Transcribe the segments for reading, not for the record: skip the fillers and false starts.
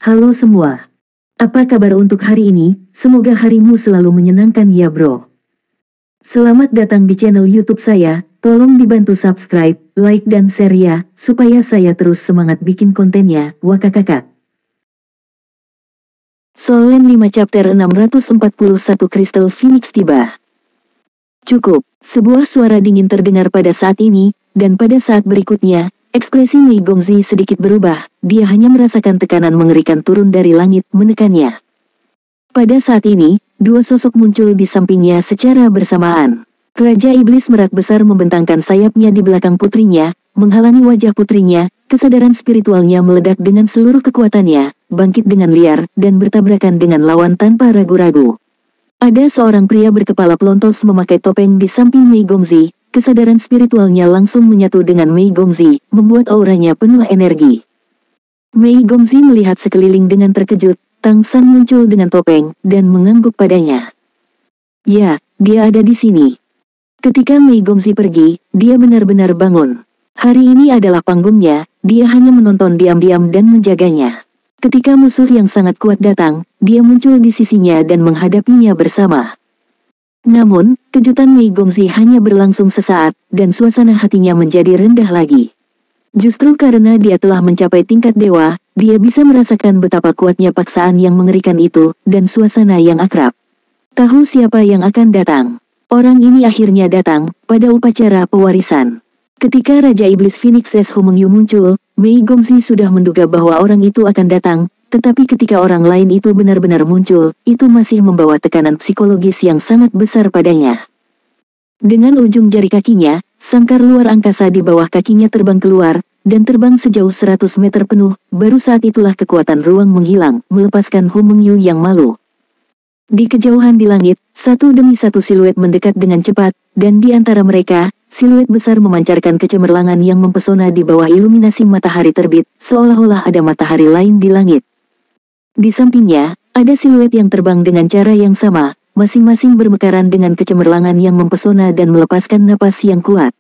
Halo semua. Apa kabar untuk hari ini? Semoga harimu selalu menyenangkan ya bro. Selamat datang di channel YouTube saya. Tolong dibantu subscribe, like dan share ya, supaya saya terus semangat bikin kontennya. Wakakakak. Solen 5 chapter 641 Crystal Phoenix tiba. Cukup, sebuah suara dingin terdengar pada saat ini, dan pada saat berikutnya, ekspresi Mei Gongzi sedikit berubah, dia hanya merasakan tekanan mengerikan turun dari langit menekannya. Pada saat ini, dua sosok muncul di sampingnya secara bersamaan. Raja Iblis Merak Besar membentangkan sayapnya di belakang putrinya, menghalangi wajah putrinya, kesadaran spiritualnya meledak dengan seluruh kekuatannya, bangkit dengan liar, dan bertabrakan dengan lawan tanpa ragu-ragu. Ada seorang pria berkepala pelontos memakai topeng di samping Mei Gongzi, kesadaran spiritualnya langsung menyatu dengan Mei Gongzi, membuat auranya penuh energi. Mei Gongzi melihat sekeliling dengan terkejut, Tang San muncul dengan topeng, dan mengangguk padanya. Ya, dia ada di sini. Ketika Mei Gongzi pergi, dia benar-benar bangun. Hari ini adalah panggungnya, dia hanya menonton diam-diam dan menjaganya. Ketika musuh yang sangat kuat datang, dia muncul di sisinya dan menghadapinya bersama. Namun, kejutan Mei Gongzi hanya berlangsung sesaat, dan suasana hatinya menjadi rendah lagi. Justru karena dia telah mencapai tingkat dewa, dia bisa merasakan betapa kuatnya paksaan yang mengerikan itu, dan suasana yang akrab. Tahu siapa yang akan datang? Orang ini akhirnya datang, pada upacara pewarisan. Ketika Raja Iblis Phoenix Hu Mengyu muncul, Mei Gongzi sudah menduga bahwa orang itu akan datang, tetapi ketika orang lain itu benar-benar muncul, itu masih membawa tekanan psikologis yang sangat besar padanya. Dengan ujung jari kakinya, sangkar luar angkasa di bawah kakinya terbang keluar, dan terbang sejauh 100 meter penuh, baru saat itulah kekuatan ruang menghilang, melepaskan Hu Mengyu yang malu. Di kejauhan di langit, satu demi satu siluet mendekat dengan cepat, dan di antara mereka, siluet besar memancarkan kecemerlangan yang mempesona di bawah iluminasi matahari terbit, seolah-olah ada matahari lain di langit. Di sampingnya, ada siluet yang terbang dengan cara yang sama, masing-masing bermekaran dengan kecemerlangan yang mempesona dan melepaskan napas yang kuat.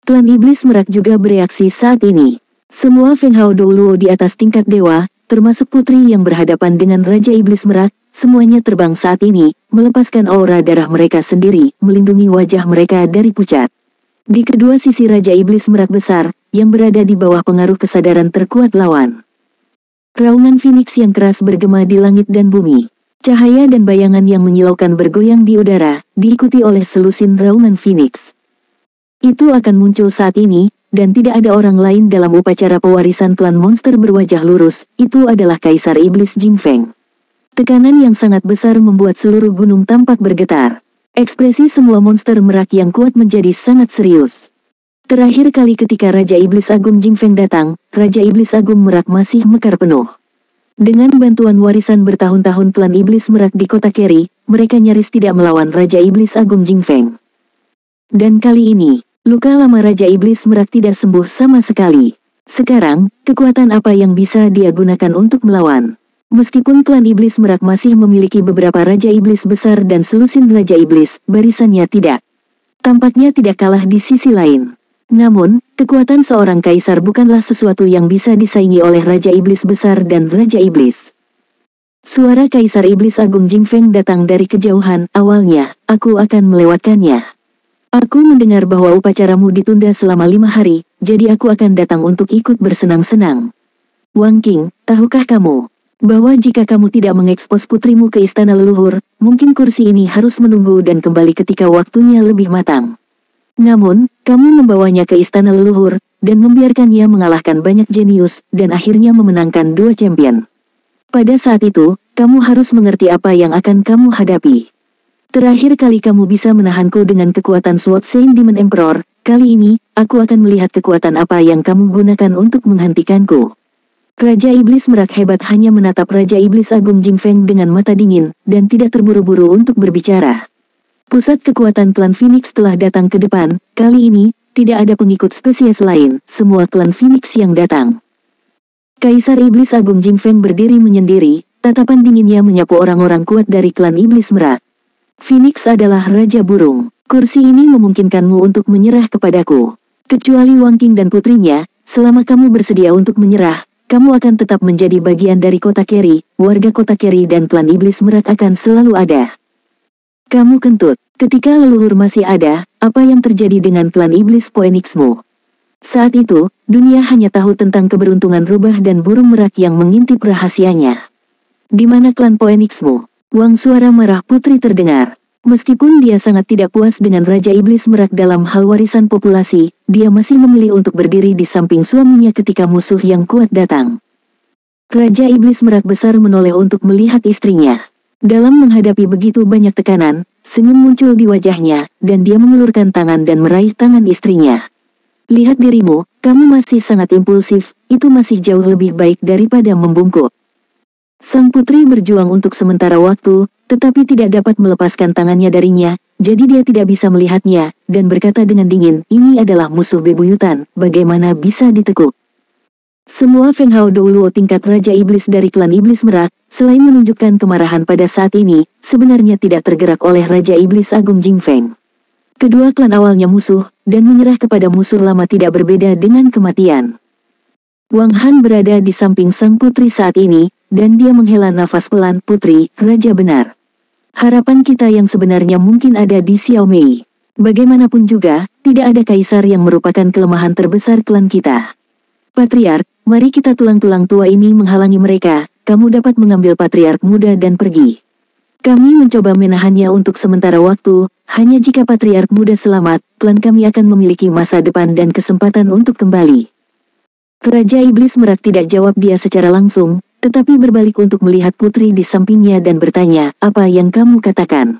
Klan Iblis Merak juga bereaksi saat ini. Semua Feng Hao Douluo di atas tingkat dewa, termasuk putri yang berhadapan dengan Raja Iblis Merak, semuanya terbang saat ini, melepaskan aura darah mereka sendiri, melindungi wajah mereka dari pucat. Di kedua sisi Raja Iblis Merak Besar, yang berada di bawah pengaruh kesadaran terkuat lawan. Raungan Phoenix yang keras bergema di langit dan bumi. Cahaya dan bayangan yang menyilaukan bergoyang di udara, diikuti oleh selusin raungan Phoenix. Itu akan muncul saat ini, dan tidak ada orang lain dalam upacara pewarisan klan monster berwajah lurus, itu adalah Kaisar Iblis Jing Feng. Tekanan yang sangat besar membuat seluruh gunung tampak bergetar. Ekspresi semua monster merak yang kuat menjadi sangat serius. Terakhir kali ketika Raja Iblis Agung Jing Feng datang, Raja Iblis Agung Merak masih mekar penuh. Dengan bantuan warisan bertahun-tahun klan Iblis Merak di kota Keri, mereka nyaris tidak melawan Raja Iblis Agung Jing Feng. Dan kali ini, luka lama Raja Iblis Merak tidak sembuh sama sekali. Sekarang, kekuatan apa yang bisa dia gunakan untuk melawan? Meskipun klan Iblis Merak masih memiliki beberapa Raja Iblis besar dan selusin Raja Iblis, barisannya tidak. Tampaknya tidak kalah di sisi lain. Namun, kekuatan seorang kaisar bukanlah sesuatu yang bisa disaingi oleh Raja Iblis Besar dan Raja Iblis. Suara Kaisar Iblis Agung Jing Feng datang dari kejauhan. Awalnya, aku akan melewatkannya. Aku mendengar bahwa upacaramu ditunda selama 5 hari, jadi aku akan datang untuk ikut bersenang-senang. Wang Qing, tahukah kamu bahwa jika kamu tidak mengekspos putrimu ke istana leluhur, mungkin kursi ini harus menunggu dan kembali ketika waktunya lebih matang. Namun, kamu membawanya ke istana leluhur, dan membiarkannya mengalahkan banyak jenius, dan akhirnya memenangkan 2 champion. Pada saat itu, kamu harus mengerti apa yang akan kamu hadapi. Terakhir kali kamu bisa menahanku dengan kekuatan Sword Saint Demon Emperor, kali ini, aku akan melihat kekuatan apa yang kamu gunakan untuk menghentikanku. Raja Iblis Merak hebat hanya menatap Raja Iblis Agung Jing Feng dengan mata dingin, dan tidak terburu-buru untuk berbicara. Pusat kekuatan klan Phoenix telah datang ke depan, kali ini, tidak ada pengikut spesies lain, semua klan Phoenix yang datang. Kaisar Iblis Agung Jing Feng berdiri menyendiri, tatapan dinginnya menyapu orang-orang kuat dari klan Iblis Merak. Phoenix adalah Raja Burung, kursi ini memungkinkanmu untuk menyerah kepadaku. Kecuali Wang Qing dan putrinya, selama kamu bersedia untuk menyerah, kamu akan tetap menjadi bagian dari kota Keri, warga kota Keri dan klan iblis merak akan selalu ada. Kamu kentut, ketika leluhur masih ada, apa yang terjadi dengan klan iblis Phoenixmu? Saat itu, dunia hanya tahu tentang keberuntungan rubah dan burung merak yang mengintip rahasianya. Di mana klan Phoenixmu? Wang suara marah putri terdengar. Meskipun dia sangat tidak puas dengan Raja Iblis Merak dalam hal warisan populasi, dia masih memilih untuk berdiri di samping suaminya ketika musuh yang kuat datang. Raja Iblis Merak besar menoleh untuk melihat istrinya. Dalam menghadapi begitu banyak tekanan, senyum muncul di wajahnya, dan dia mengulurkan tangan dan meraih tangan istrinya. Lihat dirimu, kamu masih sangat impulsif, itu masih jauh lebih baik daripada membungkuk. Sang putri berjuang untuk sementara waktu, tetapi tidak dapat melepaskan tangannya darinya, jadi dia tidak bisa melihatnya, dan berkata dengan dingin, ini adalah musuh bebuyutan, bagaimana bisa ditekuk? Semua Feng Hao Douluo tingkat Raja Iblis dari klan Iblis Merak, selain menunjukkan kemarahan pada saat ini, sebenarnya tidak tergerak oleh Raja Iblis Agung Jingfeng. Kedua klan awalnya musuh, dan menyerah kepada musuh lama tidak berbeda dengan kematian. Wang Han berada di samping sang putri saat ini, dan dia menghela nafas pelan. Putri, Raja benar. Harapan kita yang sebenarnya mungkin ada di Xiao Mei. Bagaimanapun juga, tidak ada kaisar yang merupakan kelemahan terbesar klan kita. Patriark, mari kita tulang-tulang tua ini menghalangi mereka, kamu dapat mengambil patriark muda dan pergi. Kami mencoba menahannya untuk sementara waktu, hanya jika patriark muda selamat, klan kami akan memiliki masa depan dan kesempatan untuk kembali. Raja Iblis Merak tidak jawab dia secara langsung, tetapi berbalik untuk melihat putri di sampingnya dan bertanya, apa yang kamu katakan?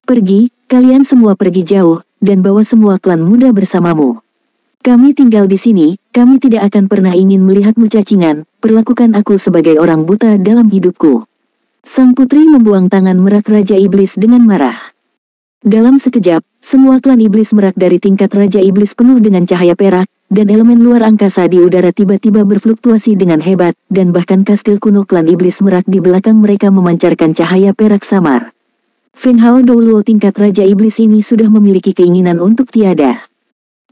Pergi, kalian semua pergi jauh, dan bawa semua klan muda bersamamu. Kami tinggal di sini, kami tidak akan pernah ingin melihatmu cacingan, perlakukan aku sebagai orang buta dalam hidupku. Sang putri membuang tangan merak Raja Iblis dengan marah. Dalam sekejap, semua klan Iblis Merak dari tingkat Raja Iblis penuh dengan cahaya perak, dan elemen luar angkasa di udara tiba-tiba berfluktuasi dengan hebat, dan bahkan kastil kuno klan Iblis Merak di belakang mereka memancarkan cahaya perak samar. Feng Hao Douluo tingkat Raja Iblis ini sudah memiliki keinginan untuk tiada.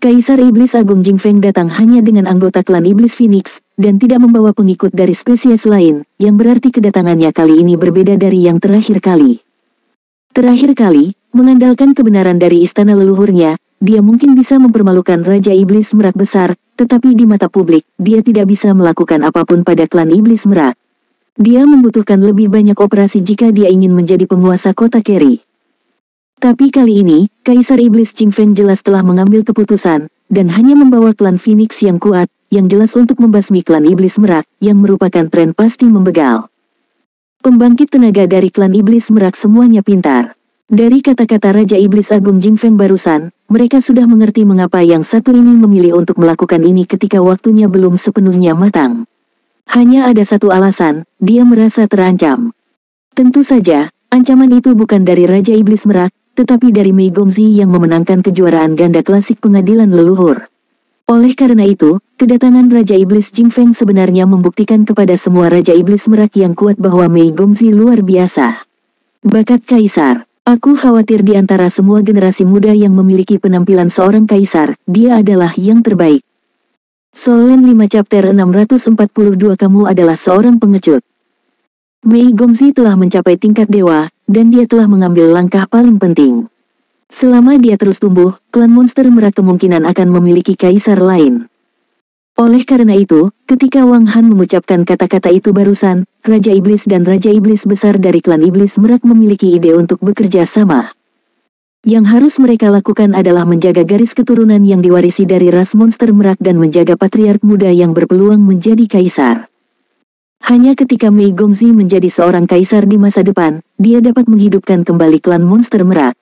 Kaisar Iblis Agung Jingfeng datang hanya dengan anggota klan Iblis Phoenix, dan tidak membawa pengikut dari spesies lain, yang berarti kedatangannya kali ini berbeda dari yang terakhir kali. Terakhir kali, mengandalkan kebenaran dari istana leluhurnya, dia mungkin bisa mempermalukan Raja Iblis Merak besar, tetapi di mata publik, dia tidak bisa melakukan apapun pada klan Iblis Merak. Dia membutuhkan lebih banyak operasi jika dia ingin menjadi penguasa kota Keri. Tapi kali ini, Kaisar Iblis Jingfeng jelas telah mengambil keputusan, dan hanya membawa klan Phoenix yang kuat, yang jelas untuk membasmi klan Iblis Merak, yang merupakan tren pasti membegal. Pembangkit tenaga dari klan Iblis Merak semuanya pintar. Dari kata-kata Raja Iblis Agung Jingfeng barusan, mereka sudah mengerti mengapa yang satu ini memilih untuk melakukan ini ketika waktunya belum sepenuhnya matang. Hanya ada satu alasan, dia merasa terancam. Tentu saja, ancaman itu bukan dari Raja Iblis Merak, tetapi dari Mei Gongzi yang memenangkan kejuaraan ganda klasik pengadilan leluhur. Oleh karena itu, kedatangan Raja Iblis Jingfeng sebenarnya membuktikan kepada semua Raja Iblis Merak yang kuat bahwa Mei Gongzi luar biasa. Bakat kaisar. Aku khawatir di antara semua generasi muda yang memiliki penampilan seorang kaisar, dia adalah yang terbaik. Solen 5 chapter 642 kamu adalah seorang pengecut. Mei Gongzi telah mencapai tingkat dewa, dan dia telah mengambil langkah paling penting. Selama dia terus tumbuh, klan monster merak kemungkinan akan memiliki kaisar lain. Oleh karena itu, ketika Wang Han mengucapkan kata-kata itu barusan, Raja Iblis dan Raja Iblis besar dari klan Iblis Merak memiliki ide untuk bekerja sama. Yang harus mereka lakukan adalah menjaga garis keturunan yang diwarisi dari ras monster merak dan menjaga patriark muda yang berpeluang menjadi kaisar. Hanya ketika Mei Gongzi menjadi seorang kaisar di masa depan, dia dapat menghidupkan kembali klan monster merak.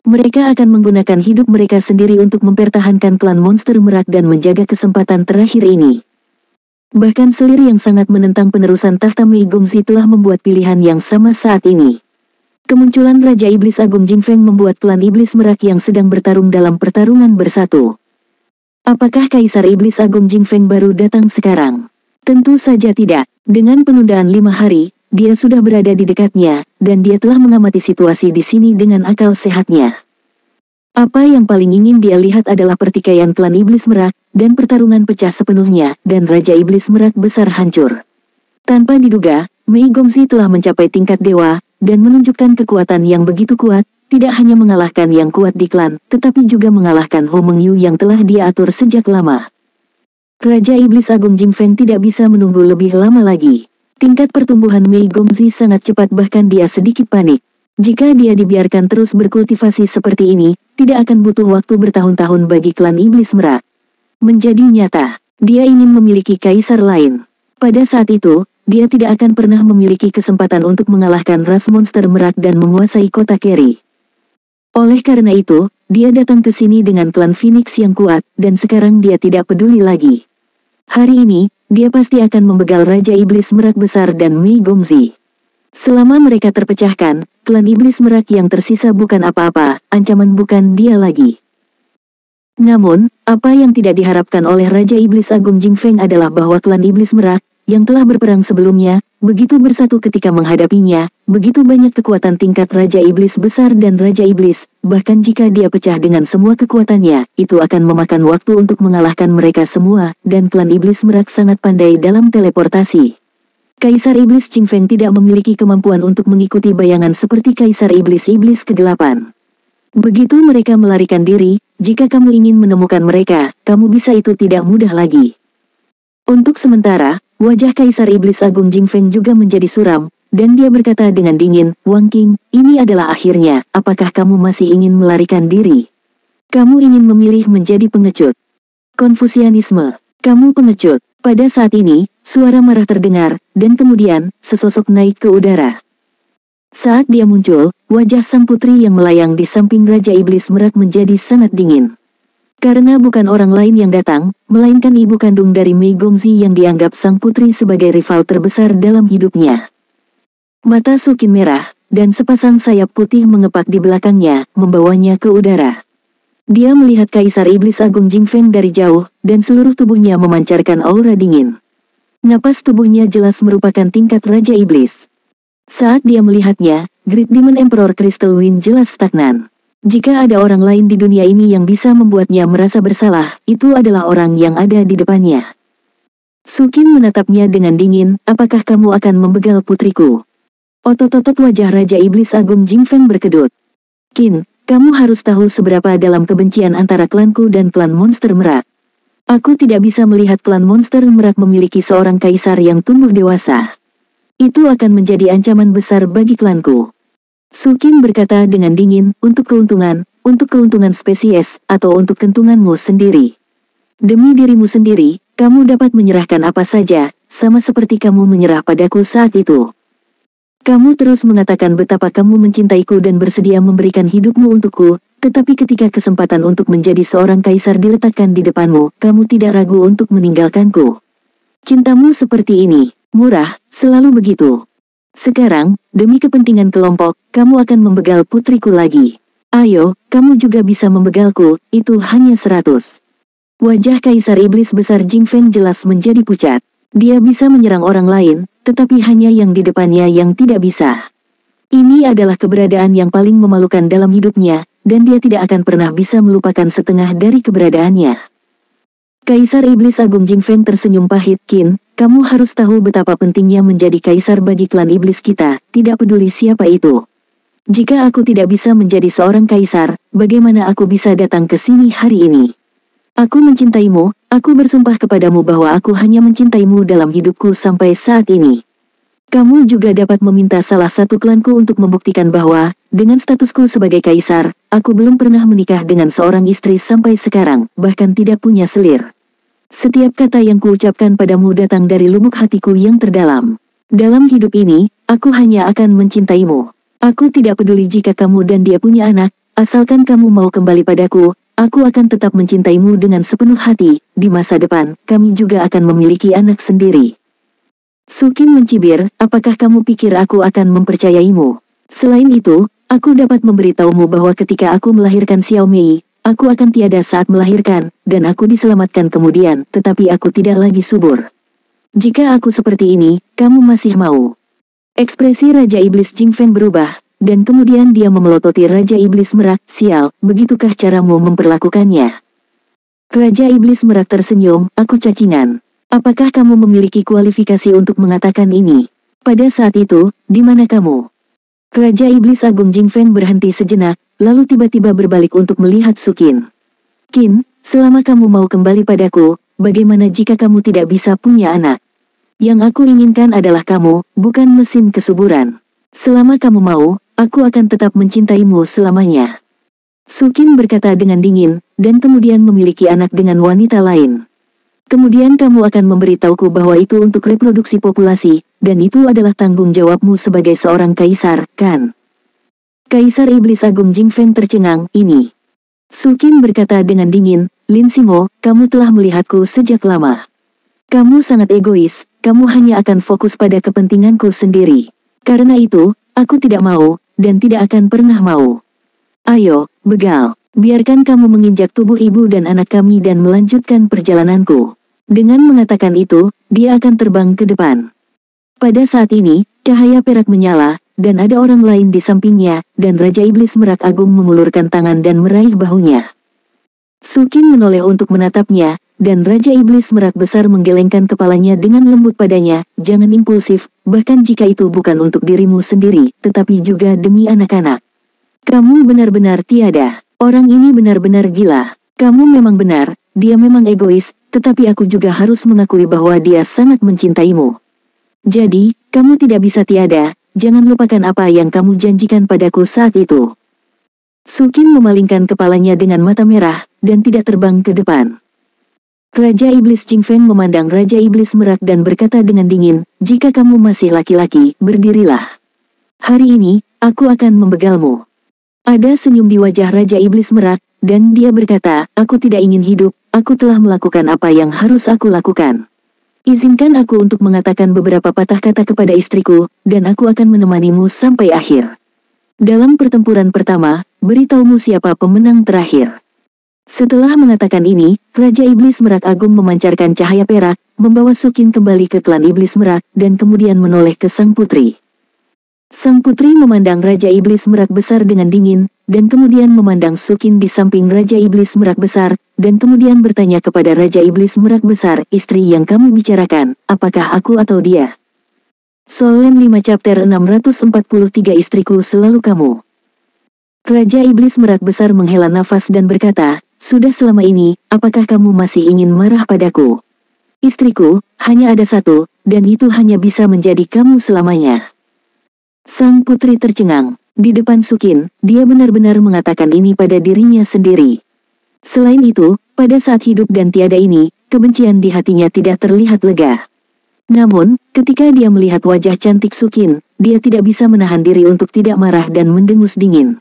Mereka akan menggunakan hidup mereka sendiri untuk mempertahankan klan monster merak dan menjaga kesempatan terakhir ini. Bahkan selir yang sangat menentang penerusan tahta Mei Gongzi telah membuat pilihan yang sama saat ini. Kemunculan Raja Iblis Agung Jingfeng membuat klan Iblis Merak yang sedang bertarung dalam pertarungan bersatu. Apakah Kaisar Iblis Agung Jingfeng baru datang sekarang? Tentu saja tidak. Dengan penundaan 5 hari, dia sudah berada di dekatnya, dan dia telah mengamati situasi di sini dengan akal sehatnya. Apa yang paling ingin dia lihat adalah pertikaian klan Iblis Merak, dan pertarungan pecah sepenuhnya, dan Raja Iblis Merak besar hancur. Tanpa diduga, Mei Gongzi telah mencapai tingkat dewa, dan menunjukkan kekuatan yang begitu kuat, tidak hanya mengalahkan yang kuat di klan, tetapi juga mengalahkan Ho Mengyu yang telah dia atur sejak lama. Raja Iblis Agung Jing Feng tidak bisa menunggu lebih lama lagi. Tingkat pertumbuhan Mei Gongzi sangat cepat, bahkan dia sedikit panik. Jika dia dibiarkan terus berkultivasi seperti ini, tidak akan butuh waktu bertahun-tahun bagi klan Iblis Merak. Menjadi nyata, dia ingin memiliki kaisar lain. Pada saat itu, dia tidak akan pernah memiliki kesempatan untuk mengalahkan ras monster Merak dan menguasai kota Keri. Oleh karena itu, dia datang ke sini dengan klan Phoenix yang kuat, dan sekarang dia tidak peduli lagi. Hari ini, dia pasti akan membegal Raja Iblis Merak besar dan Mei Gongzi. Selama mereka terpecahkan, klan Iblis Merak yang tersisa bukan apa-apa, ancaman bukan dia lagi. Namun, apa yang tidak diharapkan oleh Raja Iblis Agung Jing Feng adalah bahwa klan Iblis Merak, yang telah berperang sebelumnya, begitu bersatu ketika menghadapinya, begitu banyak kekuatan tingkat Raja Iblis besar dan Raja Iblis, bahkan jika dia pecah dengan semua kekuatannya, itu akan memakan waktu untuk mengalahkan mereka semua, dan klan Iblis Merak sangat pandai dalam teleportasi. Kaisar Iblis Jing Feng tidak memiliki kemampuan untuk mengikuti bayangan seperti Kaisar Iblis-Iblis ke-8. Begitu mereka melarikan diri, jika kamu ingin menemukan mereka, kamu bisa itu tidak mudah lagi. Untuk sementara, wajah Kaisar Iblis Agung Jing Feng juga menjadi suram, dan dia berkata dengan dingin, Wang Qing, ini adalah akhirnya, apakah kamu masih ingin melarikan diri? Kamu ingin memilih menjadi pengecut. Konfusianisme, kamu pengecut. Pada saat ini, suara marah terdengar, dan kemudian, sesosok naik ke udara. Saat dia muncul, wajah sang putri yang melayang di samping Raja Iblis Merak menjadi sangat dingin. Karena bukan orang lain yang datang, melainkan ibu kandung dari Mei Gongzi yang dianggap sang putri sebagai rival terbesar dalam hidupnya. Mata Sukin merah, dan sepasang sayap putih mengepak di belakangnya, membawanya ke udara. Dia melihat Kaisar Iblis Agung Jing Feng dari jauh, dan seluruh tubuhnya memancarkan aura dingin. Napas tubuhnya jelas merupakan tingkat Raja Iblis. Saat dia melihatnya, Great Demon Emperor Crystal Wind jelas stagnan. Jika ada orang lain di dunia ini yang bisa membuatnya merasa bersalah, itu adalah orang yang ada di depannya. Sukin menatapnya dengan dingin, apakah kamu akan membegal putriku? Otot-otot wajah Raja Iblis Agung Jing Feng berkedut. Qin, kamu harus tahu seberapa dalam kebencian antara klanku dan klan monster Merak. Aku tidak bisa melihat klan monster Merak memiliki seorang kaisar yang tumbuh dewasa. Itu akan menjadi ancaman besar bagi klanku. Sukin berkata dengan dingin, untuk keuntungan spesies, atau untuk keuntunganmu sendiri. Demi dirimu sendiri, kamu dapat menyerahkan apa saja, sama seperti kamu menyerah padaku saat itu. Kamu terus mengatakan betapa kamu mencintaiku dan bersedia memberikan hidupmu untukku, tetapi ketika kesempatan untuk menjadi seorang kaisar diletakkan di depanmu, kamu tidak ragu untuk meninggalkanku. Cintamu seperti ini, murah, selalu begitu. Sekarang, demi kepentingan kelompok, kamu akan membegal putriku lagi. Ayo, kamu juga bisa membegalku, itu hanya 100. Wajah Kaisar Iblis besar Jing Feng jelas menjadi pucat. Dia bisa menyerang orang lain, tetapi hanya yang di depannya yang tidak bisa. Ini adalah keberadaan yang paling memalukan dalam hidupnya, dan dia tidak akan pernah bisa melupakan setengah dari keberadaannya. Kaisar Iblis Agung Jing Feng tersenyum pahit. Qin, kamu harus tahu betapa pentingnya menjadi kaisar bagi klan iblis kita, tidak peduli siapa itu. Jika aku tidak bisa menjadi seorang kaisar, bagaimana aku bisa datang ke sini hari ini? Aku mencintaimu, aku bersumpah kepadamu bahwa aku hanya mencintaimu dalam hidupku sampai saat ini. Kamu juga dapat meminta salah satu klanku untuk membuktikan bahwa, dengan statusku sebagai kaisar, aku belum pernah menikah dengan seorang istri sampai sekarang, bahkan tidak punya selir. Setiap kata yang kuucapkan padamu datang dari lubuk hatiku yang terdalam. Dalam hidup ini, aku hanya akan mencintaimu. Aku tidak peduli jika kamu dan dia punya anak, asalkan kamu mau kembali padaku. Aku akan tetap mencintaimu dengan sepenuh hati, di masa depan, kami juga akan memiliki anak sendiri. Sukin mencibir, apakah kamu pikir aku akan mempercayaimu? Selain itu, aku dapat memberitahumu bahwa ketika aku melahirkan Xiao Mei, aku akan tiada saat melahirkan, dan aku diselamatkan kemudian, tetapi aku tidak lagi subur. Jika aku seperti ini, kamu masih mau? Ekspresi Raja Iblis Jing Feng berubah, dan kemudian dia memelototi Raja Iblis Merak. Sial, begitukah caramu memperlakukannya? Raja Iblis Merak tersenyum, aku cacingan. Apakah kamu memiliki kualifikasi untuk mengatakan ini? Pada saat itu, di mana kamu? Raja Iblis Agung Jingfeng berhenti sejenak, lalu tiba-tiba berbalik untuk melihat Sukin. Qin, selama kamu mau kembali padaku, bagaimana jika kamu tidak bisa punya anak? Yang aku inginkan adalah kamu, bukan mesin kesuburan. Selama kamu mau, aku akan tetap mencintaimu selamanya. Sukin berkata dengan dingin, dan kemudian memiliki anak dengan wanita lain. Kemudian kamu akan memberitahuku bahwa itu untuk reproduksi populasi, dan itu adalah tanggung jawabmu sebagai seorang kaisar, kan? Kaisar Iblis Agung Jingfeng tercengang, ini. Sukin berkata dengan dingin, Lin Simo, kamu telah melihatku sejak lama. Kamu sangat egois, kamu hanya akan fokus pada kepentinganku sendiri. Karena itu, aku tidak mau, dan tidak akan pernah mau. Ayo, begal, biarkan kamu menginjak tubuh ibu dan anak kami dan melanjutkan perjalananku. Dengan mengatakan itu, dia akan terbang ke depan. Pada saat ini, cahaya perak menyala, dan ada orang lain di sampingnya, dan Raja Iblis Merak Agung mengulurkan tangan dan meraih bahunya. Sukin menoleh untuk menatapnya, dan Raja Iblis Merak Besar menggelengkan kepalanya dengan lembut padanya, jangan impulsif, bahkan jika itu bukan untuk dirimu sendiri, tetapi juga demi anak-anak. Kamu benar-benar tiada. Orang ini benar-benar gila. Kamu memang benar, dia memang egois, tetapi aku juga harus mengakui bahwa dia sangat mencintaimu. Jadi, kamu tidak bisa tiada, jangan lupakan apa yang kamu janjikan padaku saat itu. Sukin memalingkan kepalanya dengan mata merah, dan tidak terbang ke depan. Raja Iblis Jingfeng memandang Raja Iblis Merak dan berkata dengan dingin, jika kamu masih laki-laki, berdirilah. Hari ini, aku akan membegalmu. Ada senyum di wajah Raja Iblis Merak, dan dia berkata, aku tidak ingin hidup, aku telah melakukan apa yang harus aku lakukan. Izinkan aku untuk mengatakan beberapa patah kata kepada istriku, dan aku akan menemanimu sampai akhir. Dalam pertempuran pertama, beritahumu siapa pemenang terakhir. Setelah mengatakan ini, Raja Iblis Merak Agung memancarkan cahaya perak, membawa Sukin kembali ke klan Iblis Merak, dan kemudian menoleh ke sang putri. Sang putri memandang Raja Iblis Merak Besar dengan dingin, dan kemudian memandang Sukin di samping Raja Iblis Merak Besar, dan kemudian bertanya kepada Raja Iblis Merak Besar, istri yang kamu bicarakan, apakah aku atau dia? Solen 5 chapter 643 istriku selalu kamu. Raja Iblis Merak Besar menghela nafas dan berkata, sudah selama ini, apakah kamu masih ingin marah padaku? Istriku, hanya ada satu, dan itu hanya bisa menjadi kamu selamanya. Sang putri tercengang. Di depan Sukin, dia benar-benar mengatakan ini pada dirinya sendiri. Selain itu, pada saat hidup dan tiada ini, kebencian di hatinya tidak terlihat lega. Namun, ketika dia melihat wajah cantik Sukin, dia tidak bisa menahan diri untuk tidak marah dan mendengus dingin.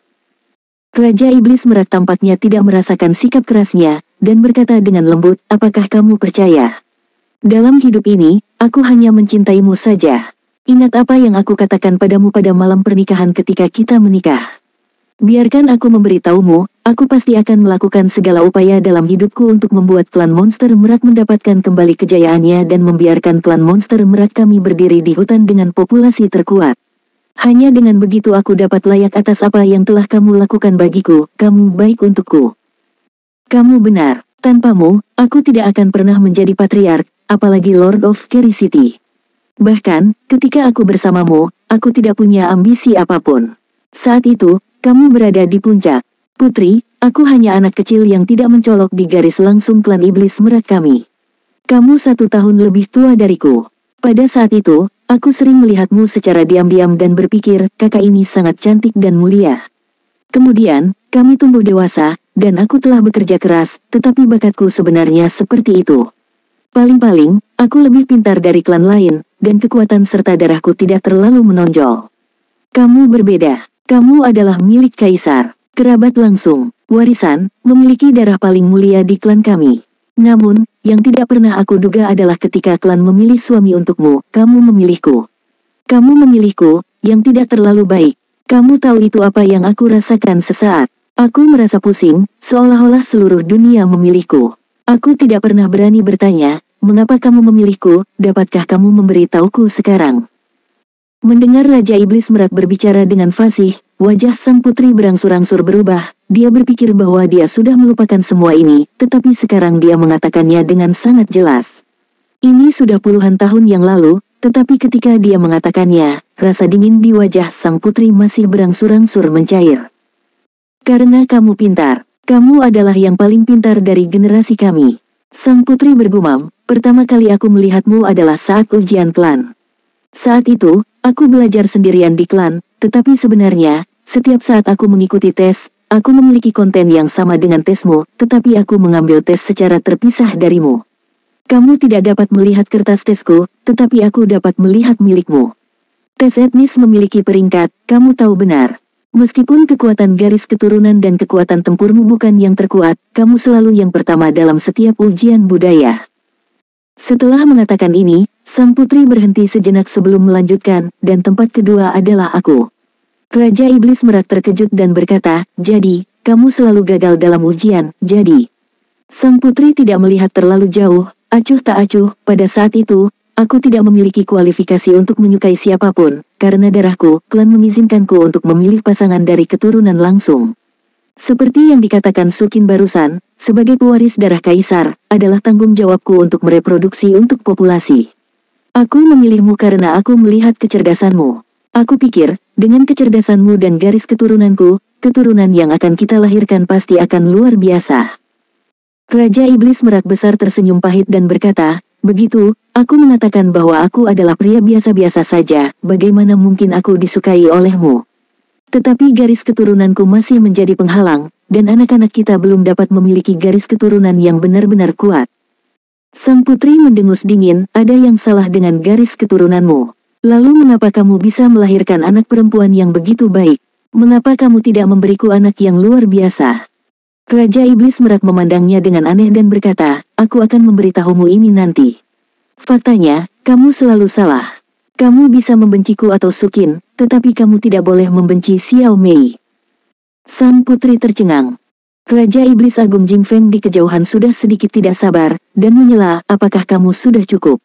Raja Iblis Merak tampaknya tidak merasakan sikap kerasnya, dan berkata dengan lembut, apakah kamu percaya? Dalam hidup ini, aku hanya mencintaimu saja. Ingat apa yang aku katakan padamu pada malam pernikahan ketika kita menikah. Biarkan aku memberitahumu, aku pasti akan melakukan segala upaya dalam hidupku untuk membuat klan monster merak mendapatkan kembali kejayaannya dan membiarkan klan monster merak kami berdiri di hutan dengan populasi terkuat. Hanya dengan begitu aku dapat layak atas apa yang telah kamu lakukan bagiku, kamu baik untukku. Kamu benar, tanpamu, aku tidak akan pernah menjadi patriark, apalagi Lord of Kerry City. Bahkan, ketika aku bersamamu, aku tidak punya ambisi apapun. Saat itu, kamu berada di puncak. Putri, aku hanya anak kecil yang tidak mencolok di garis langsung klan iblis merak kami. Kamu 1 tahun lebih tua dariku. Pada saat itu, aku sering melihatmu secara diam-diam dan berpikir, kakak ini sangat cantik dan mulia. Kemudian, kami tumbuh dewasa, dan aku telah bekerja keras, tetapi bakatku sebenarnya seperti itu. Paling-paling, aku lebih pintar dari klan lain, dan kekuatan serta darahku tidak terlalu menonjol. Kamu berbeda. Kamu adalah milik kaisar, kerabat langsung, warisan, memiliki darah paling mulia di klan kami. Namun, yang tidak pernah aku duga adalah ketika klan memilih suami untukmu, kamu memilihku. Kamu memilihku, yang tidak terlalu baik. Kamu tahu itu apa yang aku rasakan sesaat. Aku merasa pusing, seolah-olah seluruh dunia memilihku. Aku tidak pernah berani bertanya, mengapa kamu memilihku, dapatkah kamu memberitahuku sekarang? Mendengar Raja Iblis Merak berbicara dengan fasih, wajah sang putri berangsur-angsur berubah. Dia berpikir bahwa dia sudah melupakan semua ini, tetapi sekarang dia mengatakannya dengan sangat jelas. Ini sudah puluhan tahun yang lalu, tetapi ketika dia mengatakannya, rasa dingin di wajah sang putri masih berangsur-angsur mencair. Karena kamu pintar, kamu adalah yang paling pintar dari generasi kami. Sang putri bergumam, pertama kali aku melihatmu adalah saat ujian klan. Saat itu, aku belajar sendirian di klan, tetapi sebenarnya, setiap saat aku mengikuti tes, aku memiliki konten yang sama dengan tesmu, tetapi aku mengambil tes secara terpisah darimu. Kamu tidak dapat melihat kertas tesku, tetapi aku dapat melihat milikmu. Tes etnis memiliki peringkat, kamu tahu benar. Meskipun kekuatan garis keturunan dan kekuatan tempurmu bukan yang terkuat, kamu selalu yang pertama dalam setiap ujian budaya. Setelah mengatakan ini, sang putri berhenti sejenak sebelum melanjutkan, dan tempat kedua adalah aku. Raja Iblis Merak terkejut dan berkata, jadi, kamu selalu gagal dalam ujian, jadi. Sang putri tidak melihat terlalu jauh, acuh tak acuh, pada saat itu, aku tidak memiliki kualifikasi untuk menyukai siapapun, karena darahku, klan mengizinkanku untuk memilih pasangan dari keturunan langsung. Seperti yang dikatakan Sukin barusan, sebagai pewaris darah kaisar, adalah tanggung jawabku untuk mereproduksi untuk populasi. Aku memilihmu karena aku melihat kecerdasanmu. Aku pikir, dengan kecerdasanmu dan garis keturunanku, keturunan yang akan kita lahirkan pasti akan luar biasa. Raja Iblis Merak besar tersenyum pahit dan berkata, begitu, aku mengatakan bahwa aku adalah pria biasa-biasa saja, bagaimana mungkin aku disukai olehmu? Tetapi garis keturunanku masih menjadi penghalang, dan anak-anak kita belum dapat memiliki garis keturunan yang benar-benar kuat. Sang putri mendengus dingin, ada yang salah dengan garis keturunanmu. Lalu mengapa kamu bisa melahirkan anak perempuan yang begitu baik? Mengapa kamu tidak memberiku anak yang luar biasa? Raja Iblis Merak memandangnya dengan aneh dan berkata, aku akan memberitahumu ini nanti. Faktanya, kamu selalu salah. Kamu bisa membenciku atau Sukin, tetapi kamu tidak boleh membenci Xiao Mei. Sang putri tercengang. Raja Iblis Agung Jingfeng di kejauhan sudah sedikit tidak sabar, dan menyela, apakah kamu sudah cukup?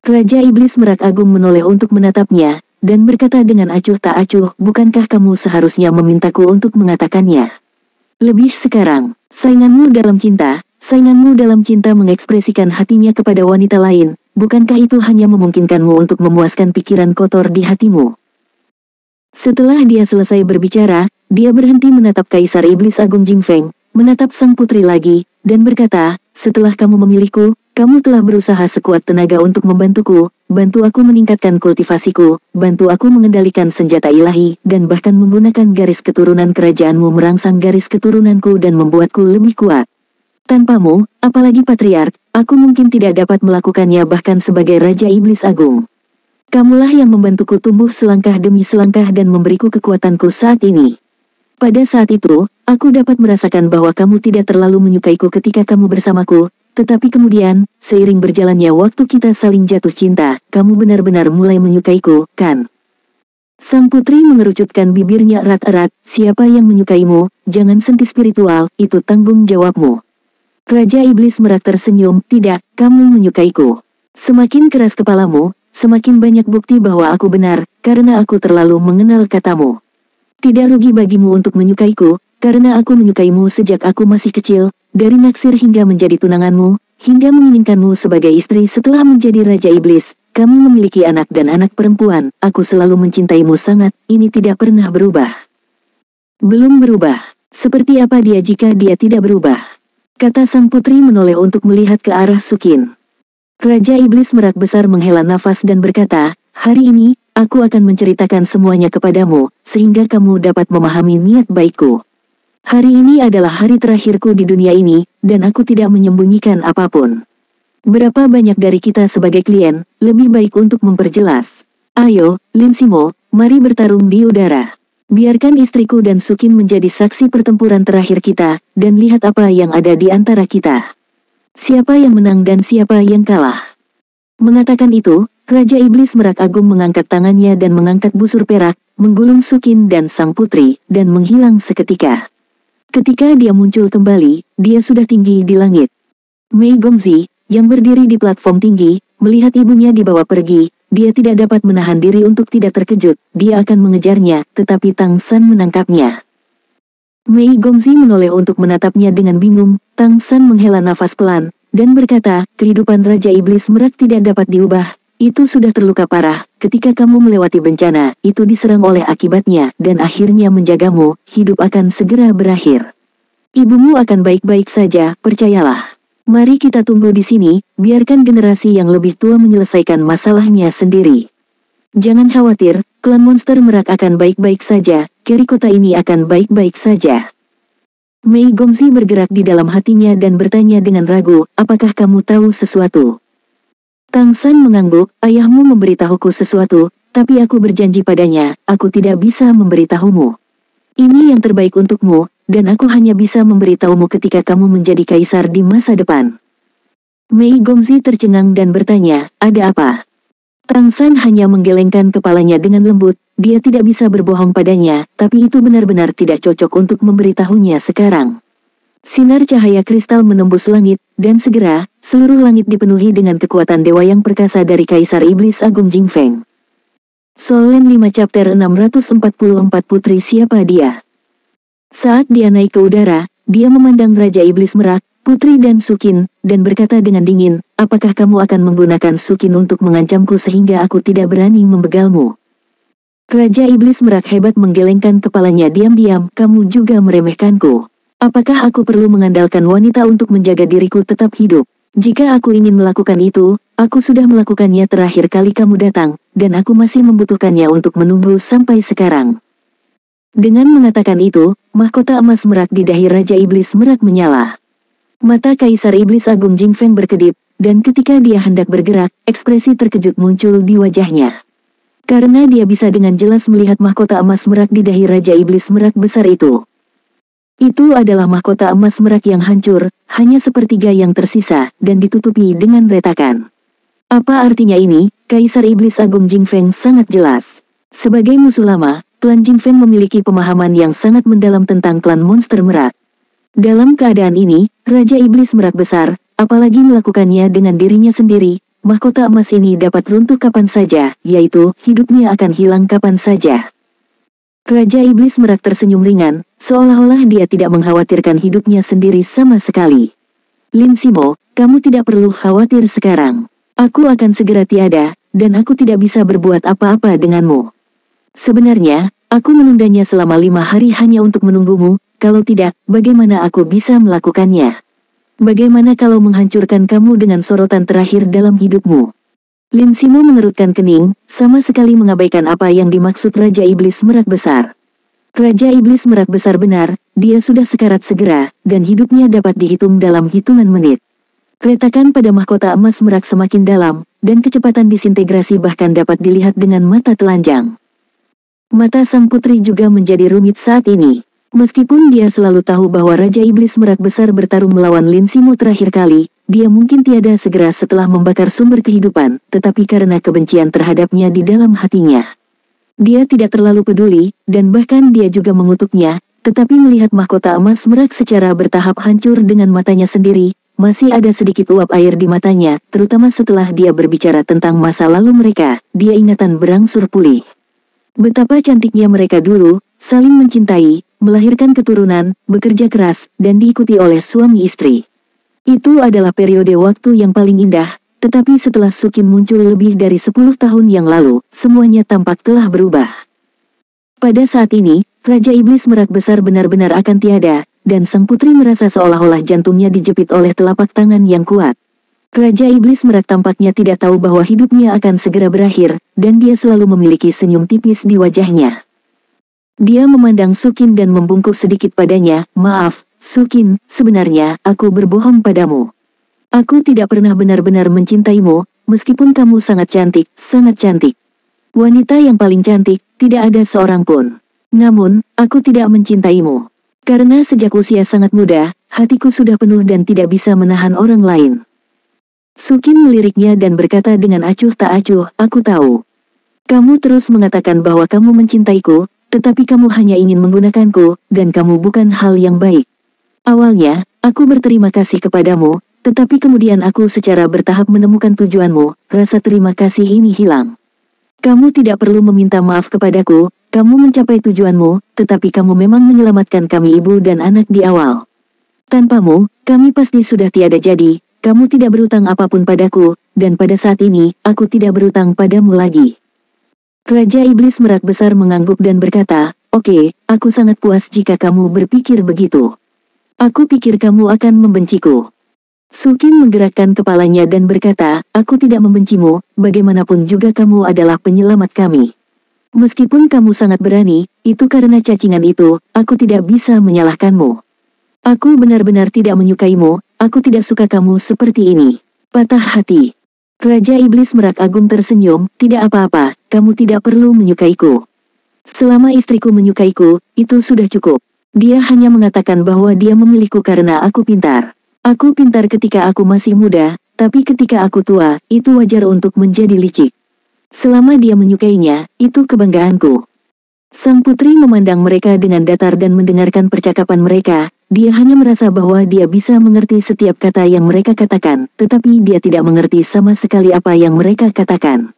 Raja Iblis Merak Agung menoleh untuk menatapnya, dan berkata dengan acuh tak acuh, bukankah kamu seharusnya memintaku untuk mengatakannya? Lebih sekarang, sainganmu dalam cinta mengekspresikan hatinya kepada wanita lain, bukankah itu hanya memungkinkanmu untuk memuaskan pikiran kotor di hatimu? Setelah dia selesai berbicara, dia berhenti menatap Kaisar Iblis Agung Jingfeng, menatap sang putri lagi, dan berkata, setelah kamu memilihku, kamu telah berusaha sekuat tenaga untuk membantuku, bantu aku meningkatkan kultivasiku, bantu aku mengendalikan senjata ilahi, dan bahkan menggunakan garis keturunan kerajaanmu merangsang garis keturunanku dan membuatku lebih kuat. Tanpamu, apalagi patriark, aku mungkin tidak dapat melakukannya bahkan sebagai Raja Iblis Agung. Kamulah yang membantuku tumbuh selangkah demi selangkah dan memberiku kekuatanku saat ini. Pada saat itu, aku dapat merasakan bahwa kamu tidak terlalu menyukaiku ketika kamu bersamaku, tetapi kemudian, seiring berjalannya waktu kita saling jatuh cinta, kamu benar-benar mulai menyukaiku, kan? Sang putri mengerucutkan bibirnya erat-erat, siapa yang menyukaimu, jangan senti spiritual, itu tanggung jawabmu. Raja Iblis Merak tersenyum, tidak, kamu menyukaiku. Semakin keras kepalamu, semakin banyak bukti bahwa aku benar, karena aku terlalu mengenal katamu. Tidak rugi bagimu untuk menyukaiku, karena aku menyukaimu sejak aku masih kecil, dari naksir hingga menjadi tunanganmu, hingga menginginkanmu sebagai istri setelah menjadi Raja Iblis. Kamu memiliki anak dan anak perempuan, aku selalu mencintaimu sangat, ini tidak pernah berubah. Belum berubah. Seperti apa dia jika dia tidak berubah? Kata sang putri menoleh untuk melihat ke arah Sukin. Raja Iblis Merak besar menghela nafas dan berkata, hari ini, aku akan menceritakan semuanya kepadamu, sehingga kamu dapat memahami niat baikku. Hari ini adalah hari terakhirku di dunia ini, dan aku tidak menyembunyikan apapun. Berapa banyak dari kita sebagai klien, lebih baik untuk memperjelas. Ayo, Lin Simo, mari bertarung di udara. Biarkan istriku dan Sukin menjadi saksi pertempuran terakhir kita, dan lihat apa yang ada di antara kita. Siapa yang menang dan siapa yang kalah. Mengatakan itu, Raja Iblis Merak Agung mengangkat tangannya dan mengangkat busur perak, menggulung Sukin dan sang putri, dan menghilang seketika. Ketika dia muncul kembali, dia sudah tinggi di langit. Mei Gongzi, yang berdiri di platform tinggi, melihat ibunya dibawa pergi, dia tidak dapat menahan diri untuk tidak terkejut. Dia akan mengejarnya, tetapi Tang San menangkapnya. Mei Gongzi menoleh untuk menatapnya dengan bingung. Tang San menghela nafas pelan, dan berkata, kehidupan Raja Iblis Merak tidak dapat diubah. Itu sudah terluka parah. Ketika kamu melewati bencana, itu diserang oleh akibatnya, dan akhirnya menjagamu, hidup akan segera berakhir. Ibumu akan baik-baik saja, percayalah. Mari kita tunggu di sini, biarkan generasi yang lebih tua menyelesaikan masalahnya sendiri. Jangan khawatir, klan monster Merak akan baik-baik saja, Keri kota ini akan baik-baik saja. Mei Gongzi bergerak di dalam hatinya dan bertanya dengan ragu, apakah kamu tahu sesuatu? Tang San mengangguk, ayahmu memberitahuku sesuatu, tapi aku berjanji padanya, aku tidak bisa memberitahumu. Ini yang terbaik untukmu, dan aku hanya bisa memberitahumu ketika kamu menjadi kaisar di masa depan. Mei Gongzi tercengang dan bertanya, ada apa? Tang San hanya menggelengkan kepalanya dengan lembut, dia tidak bisa berbohong padanya, tapi itu benar-benar tidak cocok untuk memberitahunya sekarang. Sinar cahaya kristal menembus langit, dan segera, seluruh langit dipenuhi dengan kekuatan dewa yang perkasa dari Kaisar Iblis Agung Jingfeng. Solen 5 Chapter 644 Putri siapa dia? Saat dia naik ke udara, dia memandang Raja Iblis Merak, Putri dan Sukin, dan berkata dengan dingin, apakah kamu akan menggunakan Sukin untuk mengancamku sehingga aku tidak berani membegalmu? Raja Iblis Merak hebat menggelengkan kepalanya diam-diam, kamu juga meremehkanku. Apakah aku perlu mengandalkan wanita untuk menjaga diriku tetap hidup? Jika aku ingin melakukan itu, aku sudah melakukannya terakhir kali kamu datang, dan aku masih membutuhkannya untuk menunggu sampai sekarang. Dengan mengatakan itu, mahkota emas merak di dahi Raja Iblis Merak menyala. Mata Kaisar Iblis Agung Jingfeng berkedip, dan ketika dia hendak bergerak, ekspresi terkejut muncul di wajahnya. Karena dia bisa dengan jelas melihat mahkota emas merak di dahi Raja Iblis Merak besar itu. Itu adalah mahkota emas merak yang hancur, hanya sepertiga yang tersisa, dan ditutupi dengan retakan. Apa artinya ini? Kaisar Iblis Agung Jingfeng sangat jelas. Sebagai musuh lama, klan Jingfeng memiliki pemahaman yang sangat mendalam tentang klan monster merak. Dalam keadaan ini, Raja Iblis Merak besar, apalagi melakukannya dengan dirinya sendiri, mahkota emas ini dapat runtuh kapan saja, yaitu, hidupnya akan hilang kapan saja. Raja Iblis Merak tersenyum ringan, seolah-olah dia tidak mengkhawatirkan hidupnya sendiri sama sekali. Lin Simo, kamu tidak perlu khawatir sekarang. Aku akan segera tiada, dan aku tidak bisa berbuat apa-apa denganmu. Sebenarnya, aku menundanya selama 5 hari hanya untuk menunggumu, kalau tidak, bagaimana aku bisa melakukannya? Bagaimana kalau menghancurkan kamu dengan sorotan terakhir dalam hidupmu? Lin Simo mengerutkan kening, sama sekali mengabaikan apa yang dimaksud Raja Iblis Merak besar. Raja Iblis Merak besar benar, dia sudah sekarat segera, dan hidupnya dapat dihitung dalam hitungan menit. Retakan pada mahkota emas merak semakin dalam, dan kecepatan disintegrasi bahkan dapat dilihat dengan mata telanjang. Mata sang putri juga menjadi rumit saat ini. Meskipun dia selalu tahu bahwa Raja Iblis Merak besar bertarung melawan Lin Simo terakhir kali, dia mungkin tiada segera setelah membakar sumber kehidupan, tetapi karena kebencian terhadapnya di dalam hatinya. Dia tidak terlalu peduli, dan bahkan dia juga mengutuknya, tetapi melihat mahkota emas merak secara bertahap hancur dengan matanya sendiri, masih ada sedikit uap air di matanya, terutama setelah dia berbicara tentang masa lalu mereka, dia ingatan berangsur pulih. Betapa cantiknya mereka dulu, saling mencintai, melahirkan keturunan, bekerja keras, dan diikuti oleh suami istri. Itu adalah periode waktu yang paling indah, tetapi setelah Sukin muncul lebih dari 10 tahun yang lalu, semuanya tampak telah berubah. Pada saat ini, Raja Iblis Merak besar benar-benar akan tiada, dan sang putri merasa seolah-olah jantungnya dijepit oleh telapak tangan yang kuat. Raja Iblis Merak tampaknya tidak tahu bahwa hidupnya akan segera berakhir, dan dia selalu memiliki senyum tipis di wajahnya. Dia memandang Sukin dan membungkuk sedikit padanya, maaf, Sukin, sebenarnya, aku berbohong padamu. Aku tidak pernah benar-benar mencintaimu, meskipun kamu sangat cantik, sangat cantik. Wanita yang paling cantik, tidak ada seorang pun. Namun, aku tidak mencintaimu. Karena sejak usia sangat muda, hatiku sudah penuh dan tidak bisa menahan orang lain. Sukin meliriknya dan berkata dengan acuh tak acuh, aku tahu. Kamu terus mengatakan bahwa kamu mencintaiku, tetapi kamu hanya ingin menggunakanku, dan kamu bukan hal yang baik. Awalnya, aku berterima kasih kepadamu, tetapi kemudian aku secara bertahap menemukan tujuanmu, rasa terima kasih ini hilang. Kamu tidak perlu meminta maaf kepadaku, kamu mencapai tujuanmu, tetapi kamu memang menyelamatkan kami ibu dan anak di awal. Tanpamu, kami pasti sudah tiada jadi, kamu tidak berutang apapun padaku, dan pada saat ini, aku tidak berutang padamu lagi. Raja Iblis Merak Besar mengangguk dan berkata, "Oke, aku sangat puas jika kamu berpikir begitu. Aku pikir kamu akan membenciku." Sukin menggerakkan kepalanya dan berkata, "Aku tidak membencimu, bagaimanapun juga kamu adalah penyelamat kami. Meskipun kamu sangat berani, itu karena cacingan itu, aku tidak bisa menyalahkanmu. Aku benar-benar tidak menyukaimu, aku tidak suka kamu seperti ini." Patah hati. Raja Iblis Merak Agung tersenyum, "Tidak apa-apa, kamu tidak perlu menyukaiku. Selama istriku menyukaiku, itu sudah cukup. Dia hanya mengatakan bahwa dia memilihku karena aku pintar. Aku pintar ketika aku masih muda, tapi ketika aku tua, itu wajar untuk menjadi licik. Selama dia menyukainya, itu kebanggaanku." Sang putri memandang mereka dengan datar dan mendengarkan percakapan mereka, dia hanya merasa bahwa dia bisa mengerti setiap kata yang mereka katakan, tetapi dia tidak mengerti sama sekali apa yang mereka katakan.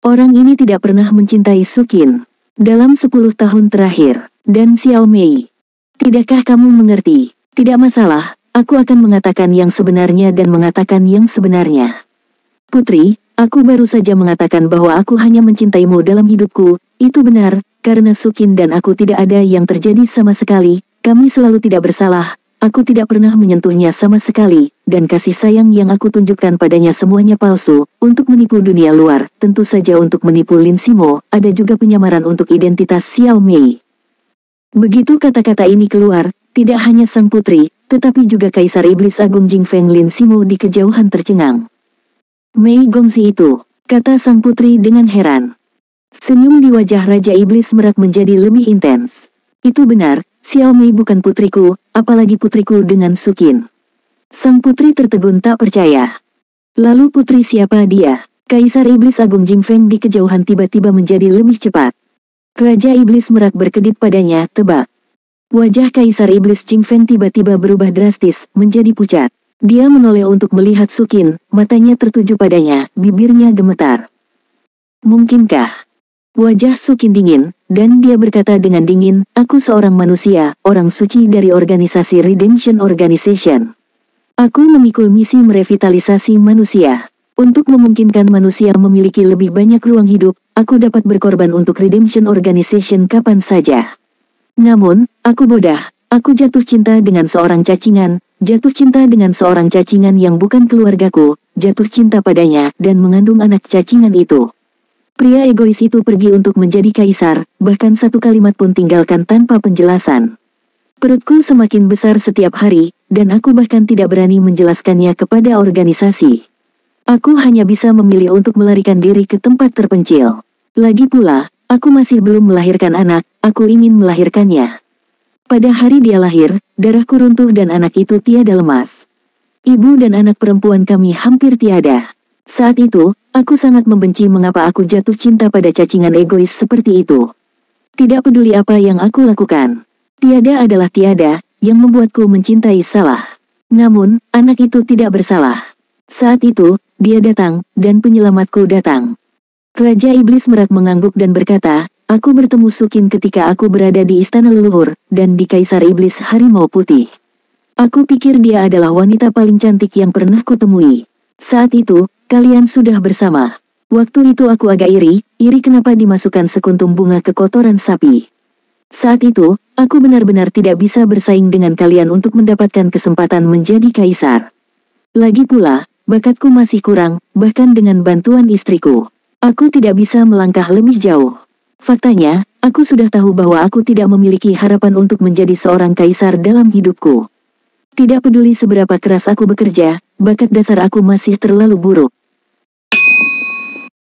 Orang ini tidak pernah mencintai Sukin dalam 10 tahun terakhir, dan Xiao Mei. Tidakkah kamu mengerti? Tidak masalah. Aku akan mengatakan yang sebenarnya dan mengatakan yang sebenarnya. Putri, aku baru saja mengatakan bahwa aku hanya mencintaimu dalam hidupku, itu benar, karena Sukin dan aku tidak ada yang terjadi sama sekali, kami selalu tidak bersalah, aku tidak pernah menyentuhnya sama sekali, dan kasih sayang yang aku tunjukkan padanya semuanya palsu, untuk menipu dunia luar, tentu saja untuk menipu Lin Simo, ada juga penyamaran untuk identitas Xiao Mei. Begitu kata-kata ini keluar, tidak hanya sang putri, tetapi juga Kaisar Iblis Agung Jingfeng Lin Simo di kejauhan tercengang. "Mei Gongzi itu," kata sang putri dengan heran. Senyum di wajah Raja Iblis Merak menjadi lebih intens. "Itu benar, Xiao Mei bukan putriku, apalagi putriku dengan Sukin." Sang putri tertegun tak percaya. "Lalu putri siapa dia?" Kaisar Iblis Agung Jingfeng di kejauhan tiba-tiba menjadi lebih cepat. Raja Iblis Merak berkedip padanya, "Tebak." Wajah Kaisar Iblis Jingfeng tiba-tiba berubah drastis, menjadi pucat. Dia menoleh untuk melihat Sukin, matanya tertuju padanya, bibirnya gemetar. "Mungkinkah?" Wajah Sukin dingin, dan dia berkata dengan dingin, "Aku seorang manusia, orang suci dari organisasi Redemption Organization. Aku memikul misi merevitalisasi manusia. Untuk memungkinkan manusia memiliki lebih banyak ruang hidup, aku dapat berkorban untuk Redemption Organization kapan saja. Namun, aku bodoh, aku jatuh cinta dengan seorang cacingan, jatuh cinta dengan seorang cacingan yang bukan keluargaku, jatuh cinta padanya dan mengandung anak cacingan itu. Pria egois itu pergi untuk menjadi kaisar, bahkan satu kalimat pun tinggalkan tanpa penjelasan. Perutku semakin besar setiap hari, dan aku bahkan tidak berani menjelaskannya kepada organisasi. Aku hanya bisa memilih untuk melarikan diri ke tempat terpencil. Lagi pula, aku masih belum melahirkan anak, aku ingin melahirkannya. Pada hari dia lahir, darahku runtuh dan anak itu tiada lemas. Ibu dan anak perempuan kami hampir tiada. Saat itu, aku sangat membenci mengapa aku jatuh cinta pada cacingan egois seperti itu. Tidak peduli apa yang aku lakukan. Tiada adalah tiada, yang membuatku mencintai salah. Namun, anak itu tidak bersalah. Saat itu, dia datang, dan penyelamatku datang." Raja Iblis Merak mengangguk dan berkata, "Aku bertemu Sukin ketika aku berada di istana leluhur, dan di Kaisar Iblis Harimau Putih. Aku pikir dia adalah wanita paling cantik yang pernah kutemui. Saat itu, kalian sudah bersama. Waktu itu aku agak iri kenapa dimasukkan sekuntum bunga ke kotoran sapi. Saat itu, aku benar-benar tidak bisa bersaing dengan kalian untuk mendapatkan kesempatan menjadi kaisar. Lagi pula, bakatku masih kurang, bahkan dengan bantuan istriku. Aku tidak bisa melangkah lebih jauh. Faktanya, aku sudah tahu bahwa aku tidak memiliki harapan untuk menjadi seorang kaisar dalam hidupku. Tidak peduli seberapa keras aku bekerja, bakat dasar aku masih terlalu buruk."